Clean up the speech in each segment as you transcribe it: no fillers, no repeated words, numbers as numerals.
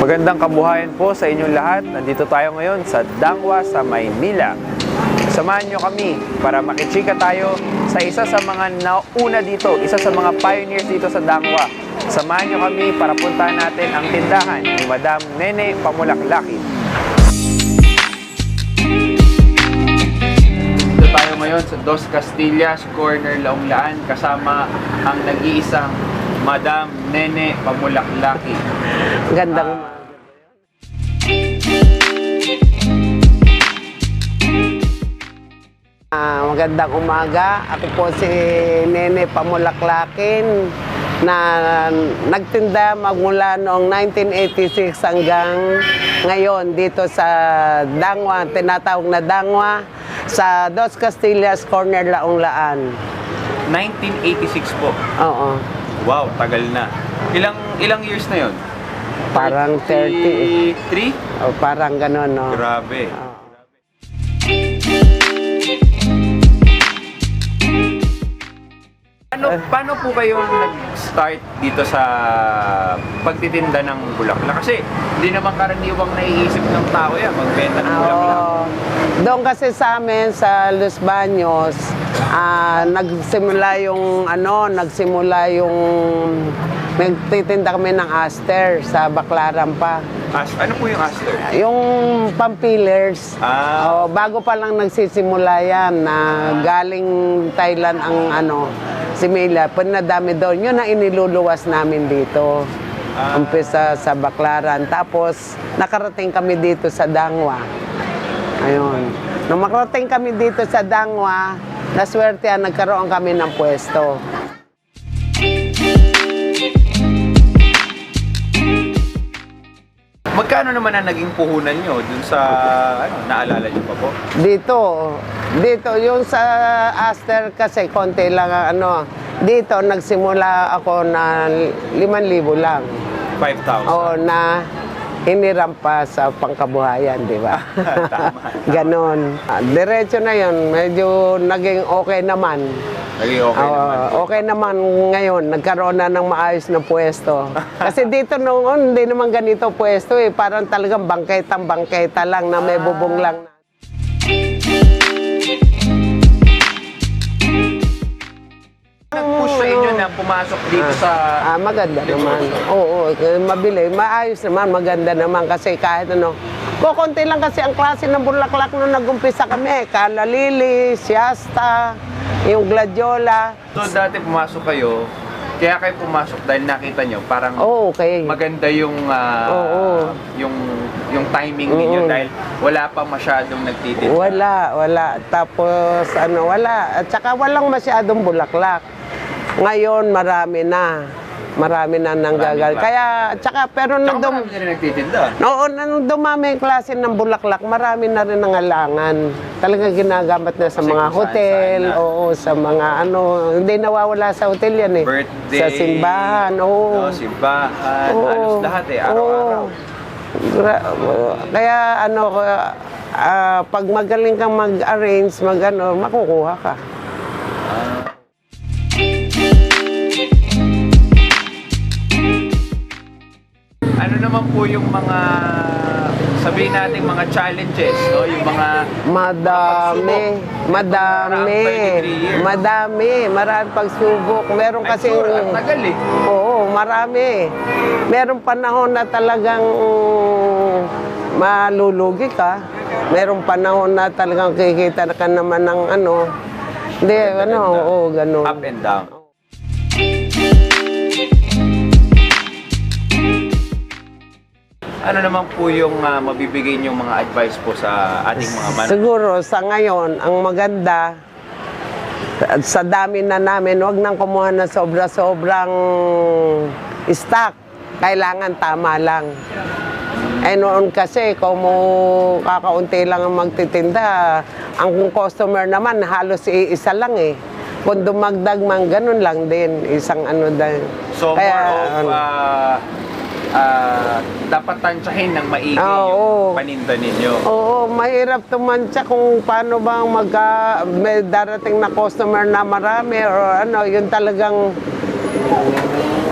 Magandang kabuhayan po sa inyong lahat. Nandito tayo ngayon sa Dangwa sa Maynila. Samahan nyo kami para makichika tayo sa isa sa mga nauna dito, isa sa mga pioneers dito sa Dangwa. Samahan nyo kami para puntahan natin ang tindahan ni Madam Nene Pamulaklakin. Dito tayo ngayon sa Dos Castillas, corner Laonglaan, kasama ang nag-iisang Madam Nene Pamulaklakin. Gandang magandang umaga. Ako po si Nene Pamulaklakin na nagtinda magmula noong 1986 hanggang ngayon dito sa Dangwa, tinatawag na Dangwa, sa Dos Castillas, corner Laonglaan. 1986 po. Oo. Wow, tagal na. Ilang years na yon? Parang 30. 3? O, parang gano'n, no? Grabe. Oo. Paano po kayo nag-start dito sa pagtitinda ng bulaklak? Kasi hindi naman karaniwang naiisip ng tao yan, magbenta ng bulaklak. Doon kasi sa amin, sa Los Baños, nagtitinda kami ng aster sa Baclaran pa. Ano po yung aster? Yung pampillers, bago pa lang nagsisimula yan, na galing Thailand ang simila, pinadami doon. Yun ang iniluluwas namin dito. Umpisa sa Baclaran. Tapos, nakarating kami dito sa Dangwa. Ayun. Nung makarating kami dito sa Dangwa, naswerte nagkaroon kami ng pwesto. Magkano naman ang naging puhunan nyo dun sa, naalala nyo pa po? Dito, yung sa Aster kasi konti lang dito nagsimula ako na 5,000 lang. 5,000? Oo, na hiniram pa sa pangkabuhayan, di ba? Tama. Ganon. Diretso na yun, medyo naging okay naman. Naging okay naman. Okay naman ngayon, nagkaroon na ng maayos na pwesto. Kasi dito noon, hindi naman ganito pwesto eh. Parang talagang bangketa lang na may bubong lang. Nag-push sa inyo na pumasok dito sa... Maganda naman. Oo, mabili. Maayos naman, maganda naman kasi kahit kukunti lang kasi ang klase ng bulaklak nung nag-umpisa kami. Kalalili, siasta, yung gladiola. So dati pumasok kayo, kaya kayo pumasok dahil nakita nyo parang okay. maganda yung yung timing ninyo dahil wala pa masyadong nagtitinda. Wala. Tapos wala. At saka walang masyadong bulaklak. Ngayon marami na nanggagal. Kaya tsaka pero nung Marami na rin nagtitinda. nung dumami yung klase ng bulaklak, marami na rin nangalangan. Talagang ginagamit na sa mga hotel, sa mga hindi nawawala sa hotel yan eh. Birthday, sa simbahan, simbahan, halos lahat araw-araw. Kaya pag magaling kang mag-arrange, makukuha ka. Ano naman po yung mga sabihin nating mga challenges, no? Yung mga marami pagsubok. Meron kasi ang tagal eh. Oo, marami. Meron panahon na talagang malulugi ka. Meron panahon na talagang kikita ka naman ng ganun. Up and down. Ano naman po yung mabibigay niyong mga advice po sa ating mga manonood? Siguro sa ngayon, ang maganda, sa dami na namin, huwag nang kumuha na sobra-sobrang stock. Kailangan tama lang. Noon kasi, kung kakaunti lang ang magtitinda, ang customer naman halos isa lang eh. Kung dumagdag man, ganun lang din. Isang dahil. So, more of dapat tansyahin ng maigi yung paninda ninyo. Oo, mahirap tumansya kung paano bang may darating na customer na marami or yun talagang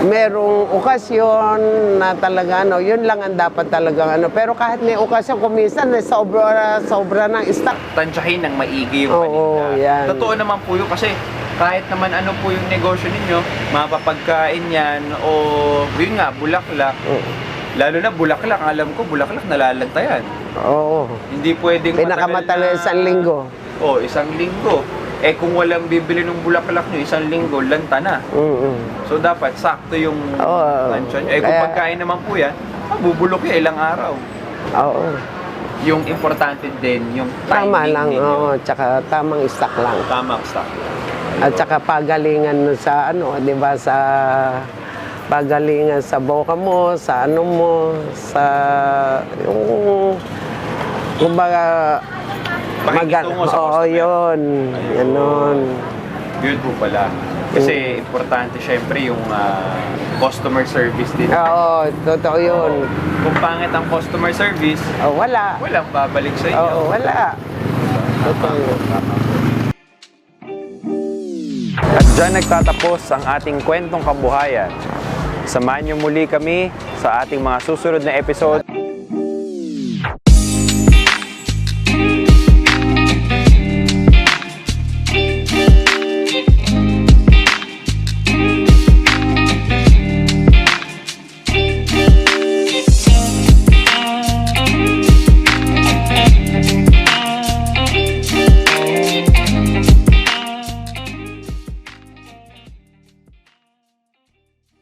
merong okasyon na talaga ano, yun lang ang dapat talaga ano. Pero kahit may okasyon, kumisan may sobra ng stock. Tansyahin ng maigi yung Oo, paninda. yan. Totoo naman po yun kasi kahit naman ano po yung negosyo ninyo, mapapagkain yan o yun nga, bulaklak. Lalo na bulaklak, alam ko bulaklak nalalantayan. Oo. Hindi pwedeng Pinakamatala isang linggo. Oo, isang linggo. Eh kung walang bibili ng bulaklak nyo, isang linggo, lanta na. So dapat sakto yung Oo. tansya nyo. Eh kung Kaya- pagkain naman po yan, bubulok yan ilang araw. Oo. Yung importante din, yung timing Tama lang, ninyo. oo. Tsaka tamang stock lang. Tamang stock. At saka pagalingan sa ano, 'di ba, sa pagalingan sa boka mo, sa ano mo, sa yung kumbaga Pakikitungo sa oo, customer. yun. Ganon. Yun po pala. Kasi importante syempre yung customer service din. Oo, totoo yun. Kung pangit ang customer service, Oh, wala. walang babalik sa inyo. Oo, wala. Totoo yun. At dyan nagtatapos ang ating kwentong kabuhayan. Samahan niyo muli kami sa ating mga susunod na episode.